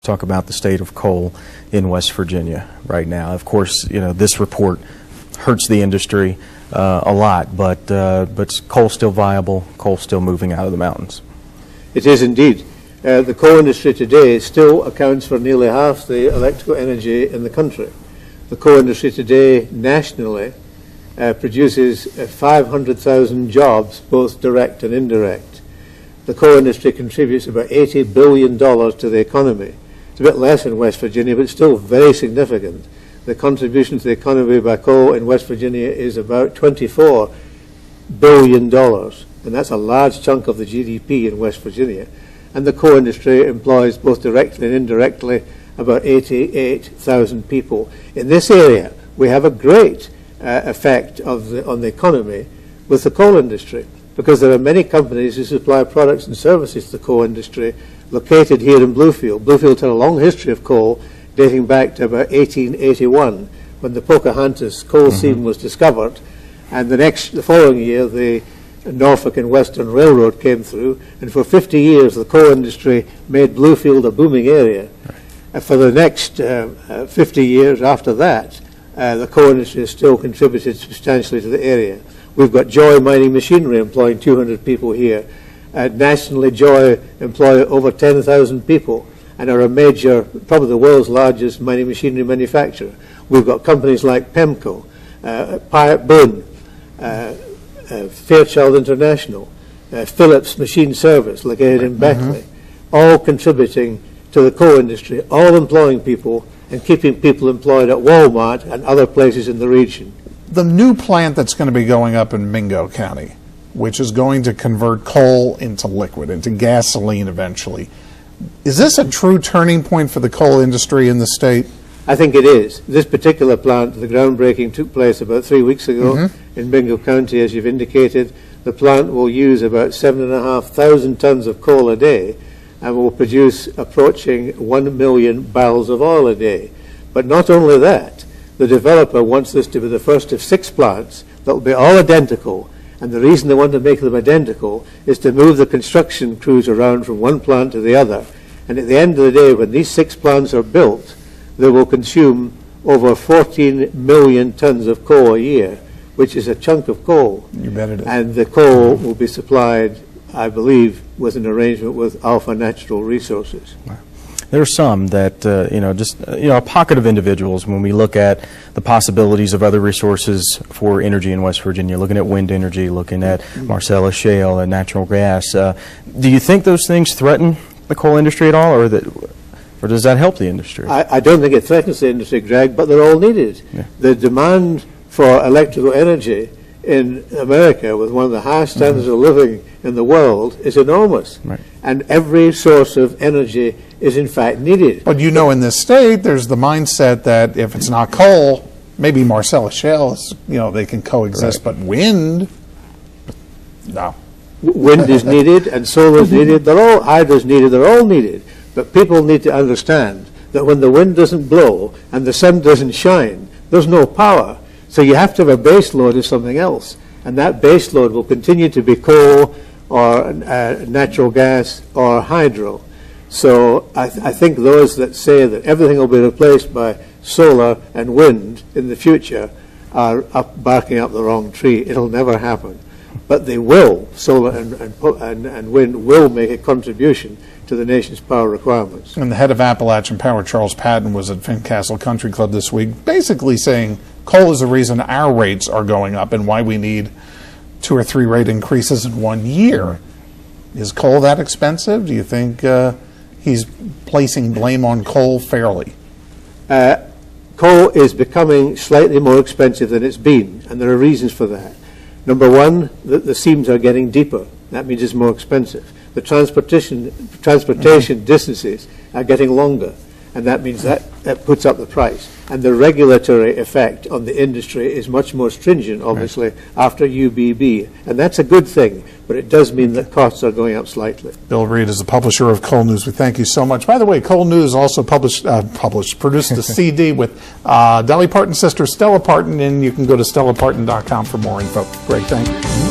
talk about the state of coal in West Virginia right now. Of course, you know, this report hurts the industry a lot, but coal's still viable, coal's still moving out of the mountains. It is indeed. The coal industry today still accounts for nearly half the electrical energy in the country. The coal industry today nationally produces 500,000 jobs, both direct and indirect. The coal industry contributes about $80 billion to the economy. It's a bit less in West Virginia, but still very significant. The contribution to the economy by coal in West Virginia is about $24 billion, and that's a large chunk of the GDP in West Virginia. And the coal industry employs, both directly and indirectly, about 88,000 people. In this area, we have a great effect on the economy with the coal industry, because there are many companies who supply products and services to the coal industry located here in Bluefield. Bluefield had a long history of coal dating back to about 1881, when the Pocahontas coal seam was discovered, and the following year the Norfolk and Western Railroad came through, and for 50 years the coal industry made Bluefield a booming area. For the next 50 years after that, the coal industry has still contributed substantially to the area. We've got Joy Mining Machinery employing 200 people here. Nationally, Joy employ over 10,000 people and are a major, probably the world's largest mining machinery manufacturer. We've got companies like PEMCO, Pirate Boone, Fairchild International, Phillips Machine Service located in Beckley, all contributing to the coal industry, all employing people and keeping people employed at Walmart and other places in the region. The new plant that's going to be going up in Mingo County, which is going to convert coal into liquid, into gasoline eventually, is this a true turning point for the coal industry in the state? I think it is. This particular plant, the groundbreaking took place about 3 weeks ago in Mingo County, as you've indicated. The plant will use about 7,500 tons of coal a day and will produce approaching 1 million barrels of oil a day. But not only that, the developer wants this to be the first of 6 plants that will be all identical. And the reason they want to make them identical is to move the construction crews around from one plant to the other. And at the end of the day, when these 6 plants are built, they will consume over 14 million tons of coal a year, which is a chunk of coal. You bet it is. And the coal will be supplied, I believe, with an arrangement with Alpha Natural Resources. Wow. There are some that, a pocket of individuals, when we look at the possibilities of other resources for energy in West Virginia, looking at wind energy, looking at Marcellus Shale and natural gas. Do you think those things threaten the coal industry at all, or does that help the industry? I don't think it threatens the industry, Greg, but they're all needed. Yeah. The demand for electrical energy in America, with one of the highest standards of living in the world, is enormous. Right. And every source of energy is in fact needed. But you know, in this state, there's the mindset that if it's not coal, maybe Marcellus Shale, they can coexist, but wind, no. Wind is needed, and solar is needed. Hydra's needed. They're all needed. But people need to understand that when the wind doesn't blow and the sun doesn't shine, there's no power. So you have to have a base load of something else, and that base load will continue to be coal or natural gas or hydro. So I think those that say that everything will be replaced by solar and wind in the future are barking up the wrong tree. It'll never happen. But they will. Solar and wind will make a contribution to the nation's power requirements. And the head of Appalachian Power, Charles Patton, was at Fincastle Country Club this week, basically saying coal is the reason our rates are going up and why we need 2 or 3 rate increases in 1 year. Is coal that expensive? Do you think he's placing blame on coal fairly? Coal is becoming slightly more expensive than it's been, and there are reasons for that. Number one, the seams are getting deeper. That means it's more expensive. The transportation distances are getting longer, and that means that puts up the price. And the regulatory effect on the industry is much more stringent, obviously, after UBB. And that's a good thing, but it does mean that costs are going up slightly. Bill Reid is the publisher of Coal News. We thank you so much. By the way, Coal News also produced a CD with Dolly Parton's sister, Stella Parton, and you can go to stellaparton.com for more info. Great, thank you.